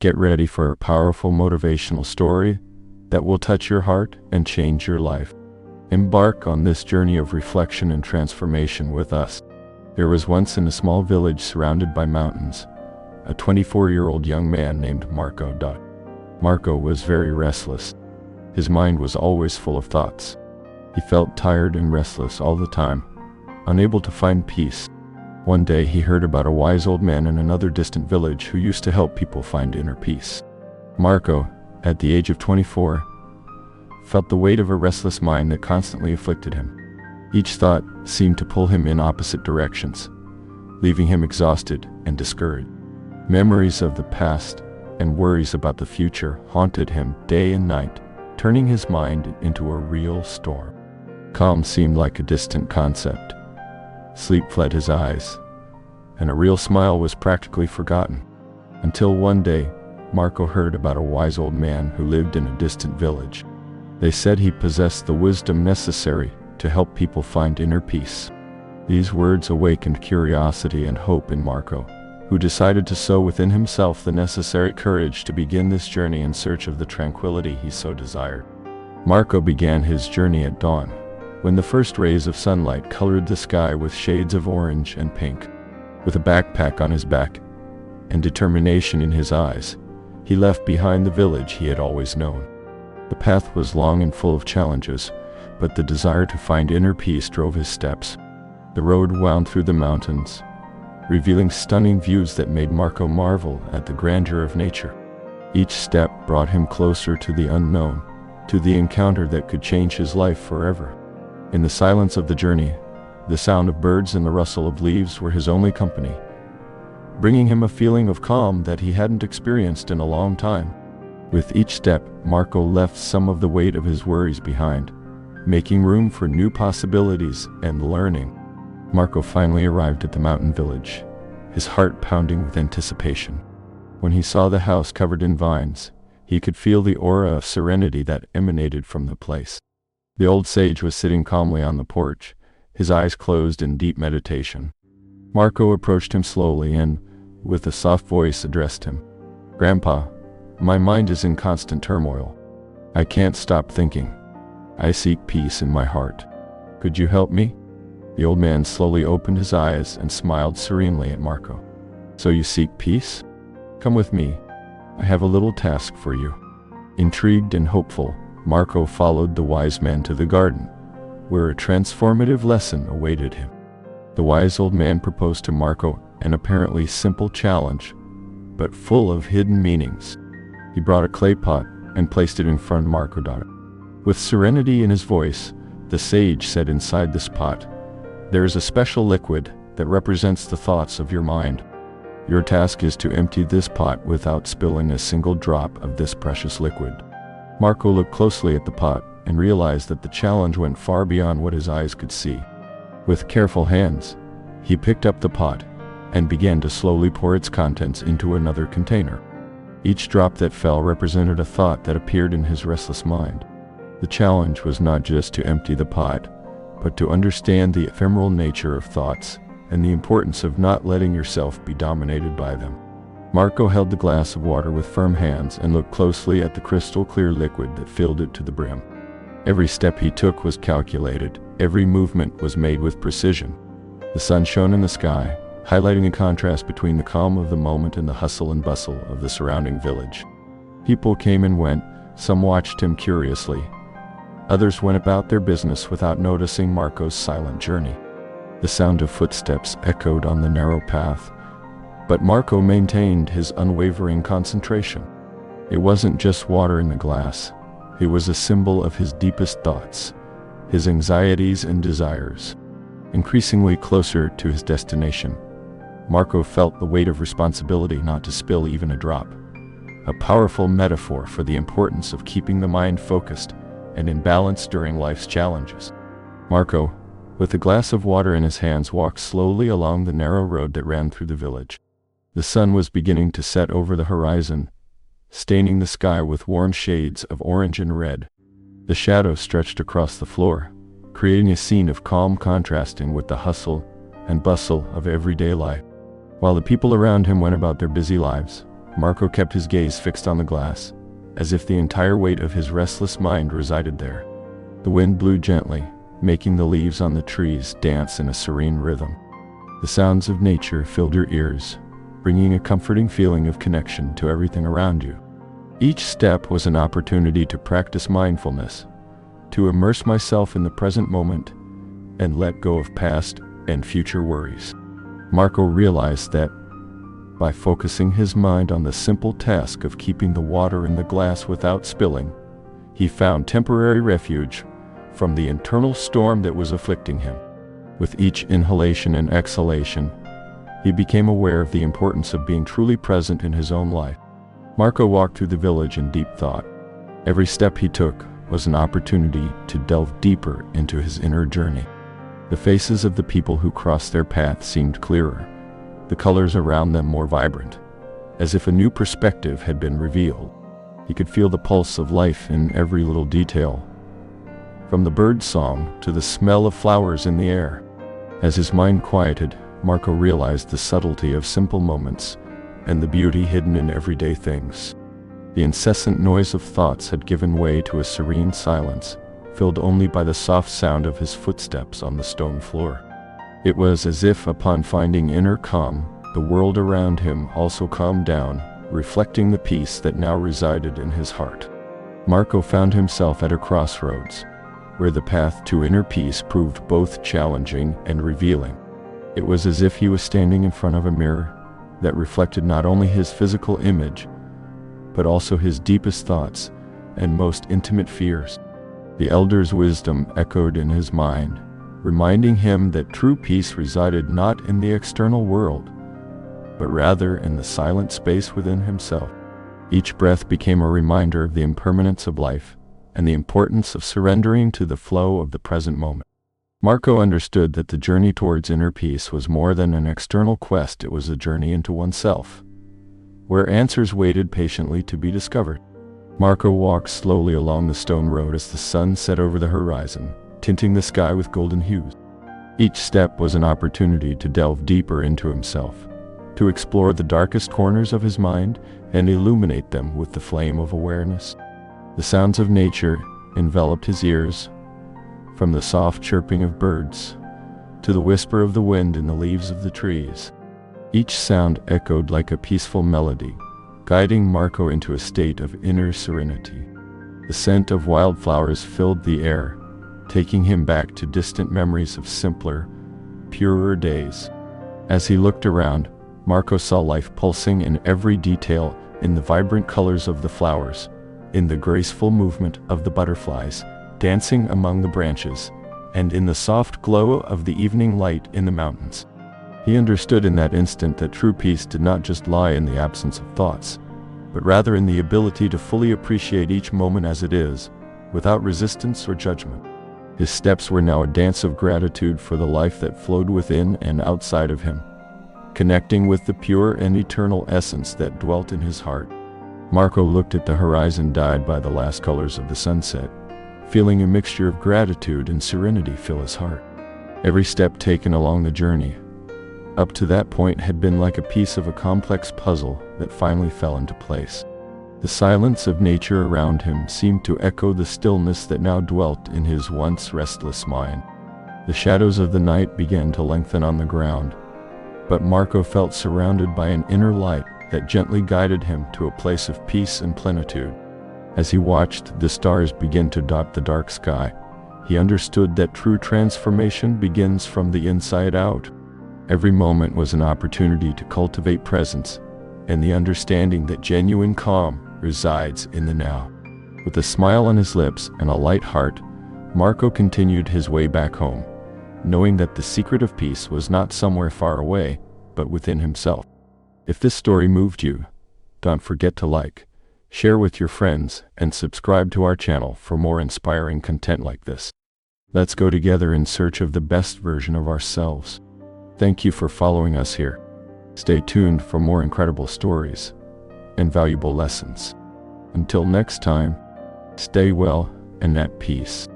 Get ready for a powerful motivational story that will touch your heart and change your life. Embark on this journey of reflection and transformation with us. There was once in a small village surrounded by mountains, a 24-year-old young man named Marco. Marco was very restless. His mind was always full of thoughts. He felt tired and restless all the time, unable to find peace. One day he heard about a wise old man in another distant village who used to help people find inner peace. Marco, at the age of 24, felt the weight of a restless mind that constantly afflicted him. Each thought seemed to pull him in opposite directions, leaving him exhausted and discouraged. Memories of the past and worries about the future haunted him day and night, turning his mind into a real storm. Calm seemed like a distant concept. Sleep fled his eyes, and a real smile was practically forgotten. Until one day, Marco heard about a wise old man who lived in a distant village. They said he possessed the wisdom necessary to help people find inner peace. These words awakened curiosity and hope in Marco, who decided to sow within himself the necessary courage to begin this journey in search of the tranquility he so desired. Marco began his journey at dawn, when the first rays of sunlight colored the sky with shades of orange and pink. With a backpack on his back and determination in his eyes, he left behind the village he had always known. The path was long and full of challenges, but the desire to find inner peace drove his steps. The road wound through the mountains, revealing stunning views that made Marco marvel at the grandeur of nature. Each step brought him closer to the unknown, to the encounter that could change his life forever. In the silence of the journey, the sound of birds and the rustle of leaves were his only company, bringing him a feeling of calm that he hadn't experienced in a long time. With each step, Marco left some of the weight of his worries behind, making room for new possibilities and learning. Marco finally arrived at the mountain village, his heart pounding with anticipation. When he saw the house covered in vines, he could feel the aura of serenity that emanated from the place. The old sage was sitting calmly on the porch, his eyes closed in deep meditation. Marco approached him slowly and, with a soft voice, addressed him. "Grandpa, my mind is in constant turmoil. I can't stop thinking. I seek peace in my heart. Could you help me?" The old man slowly opened his eyes and smiled serenely at Marco. "So you seek peace? Come with me. I have a little task for you." Intrigued and hopeful, Marco followed the wise man to the garden, where a transformative lesson awaited him. The wise old man proposed to Marco an apparently simple challenge, but full of hidden meanings. He brought a clay pot and placed it in front of Marco. With serenity in his voice, the sage said, "Inside this pot, there is a special liquid that represents the thoughts of your mind. Your task is to empty this pot without spilling a single drop of this precious liquid." Marco looked closely at the pot and realized that the challenge went far beyond what his eyes could see. With careful hands, he picked up the pot and began to slowly pour its contents into another container. Each drop that fell represented a thought that appeared in his restless mind. The challenge was not just to empty the pot, but to understand the ephemeral nature of thoughts and the importance of not letting yourself be dominated by them. Marco held the glass of water with firm hands and looked closely at the crystal-clear liquid that filled it to the brim. Every step he took was calculated, every movement was made with precision. The sun shone in the sky, highlighting a contrast between the calm of the moment and the hustle and bustle of the surrounding village. People came and went, some watched him curiously. Others went about their business without noticing Marco's silent journey. The sound of footsteps echoed on the narrow path, but Marco maintained his unwavering concentration. It wasn't just water in the glass. It was a symbol of his deepest thoughts, his anxieties and desires. Increasingly closer to his destination, Marco felt the weight of responsibility not to spill even a drop, a powerful metaphor for the importance of keeping the mind focused and in balance during life's challenges. Marco, with a glass of water in his hands, walked slowly along the narrow road that ran through the village. The sun was beginning to set over the horizon, staining the sky with warm shades of orange and red. The shadows stretched across the floor, creating a scene of calm contrasting with the hustle and bustle of everyday life. While the people around him went about their busy lives, Marco kept his gaze fixed on the glass, as if the entire weight of his restless mind resided there. The wind blew gently, making the leaves on the trees dance in a serene rhythm. The sounds of nature filled your ears, bringing a comforting feeling of connection to everything around you. Each step was an opportunity to practice mindfulness, to immerse myself in the present moment, and let go of past and future worries. Marco realized that by focusing his mind on the simple task of keeping the water in the glass without spilling, he found temporary refuge from the internal storm that was afflicting him. With each inhalation and exhalation, he became aware of the importance of being truly present in his own life. Marco walked through the village in deep thought. Every step he took was an opportunity to delve deeper into his inner journey. The faces of the people who crossed their path seemed clearer, the colors around them more vibrant, as if a new perspective had been revealed. He could feel the pulse of life in every little detail, from the bird song to the smell of flowers in the air. As his mind quieted, Marco realized the subtlety of simple moments and the beauty hidden in everyday things. The incessant noise of thoughts had given way to a serene silence, filled only by the soft sound of his footsteps on the stone floor. It was as if, upon finding inner calm, the world around him also calmed down, reflecting the peace that now resided in his heart. Marco found himself at a crossroads, where the path to inner peace proved both challenging and revealing. It was as if he was standing in front of a mirror that reflected not only his physical image, but also his deepest thoughts and most intimate fears. The elder's wisdom echoed in his mind, reminding him that true peace resided not in the external world, but rather in the silent space within himself. Each breath became a reminder of the impermanence of life and the importance of surrendering to the flow of the present moment. Marco understood that the journey towards inner peace was more than an external quest. It was a journey into oneself, where answers waited patiently to be discovered. Marco walked slowly along the stone road as the sun set over the horizon, tinting the sky with golden hues. Each step was an opportunity to delve deeper into himself, to explore the darkest corners of his mind and illuminate them with the flame of awareness. The sounds of nature enveloped his ears, from the soft chirping of birds to the whisper of the wind in the leaves of the trees. Each sound echoed like a peaceful melody, guiding Marco into a state of inner serenity. The scent of wildflowers filled the air, taking him back to distant memories of simpler, purer days. As he looked around, Marco saw life pulsing in every detail, in the vibrant colors of the flowers, in the graceful movement of the butterflies dancing among the branches, and in the soft glow of the evening light in the mountains. He understood in that instant that true peace did not just lie in the absence of thoughts, but rather in the ability to fully appreciate each moment as it is, without resistance or judgment. His steps were now a dance of gratitude for the life that flowed within and outside of him, connecting with the pure and eternal essence that dwelt in his heart. Marco looked at the horizon dyed by the last colors of the sunset, feeling a mixture of gratitude and serenity fill his heart. Every step taken along the journey up to that point had been like a piece of a complex puzzle that finally fell into place. The silence of nature around him seemed to echo the stillness that now dwelt in his once restless mind. The shadows of the night began to lengthen on the ground, but Marco felt surrounded by an inner light that gently guided him to a place of peace and plenitude. As he watched the stars begin to dot the dark sky, he understood that true transformation begins from the inside out. Every moment was an opportunity to cultivate presence and the understanding that genuine calm resides in the now. With a smile on his lips and a light heart, Marco continued his way back home, knowing that the secret of peace was not somewhere far away, but within himself. If this story moved you, don't forget to like, share with your friends, and subscribe to our channel for more inspiring content like this. Let's go together in search of the best version of ourselves. Thank you for following us here. Stay tuned for more incredible stories and valuable lessons. Until next time, stay well and at peace.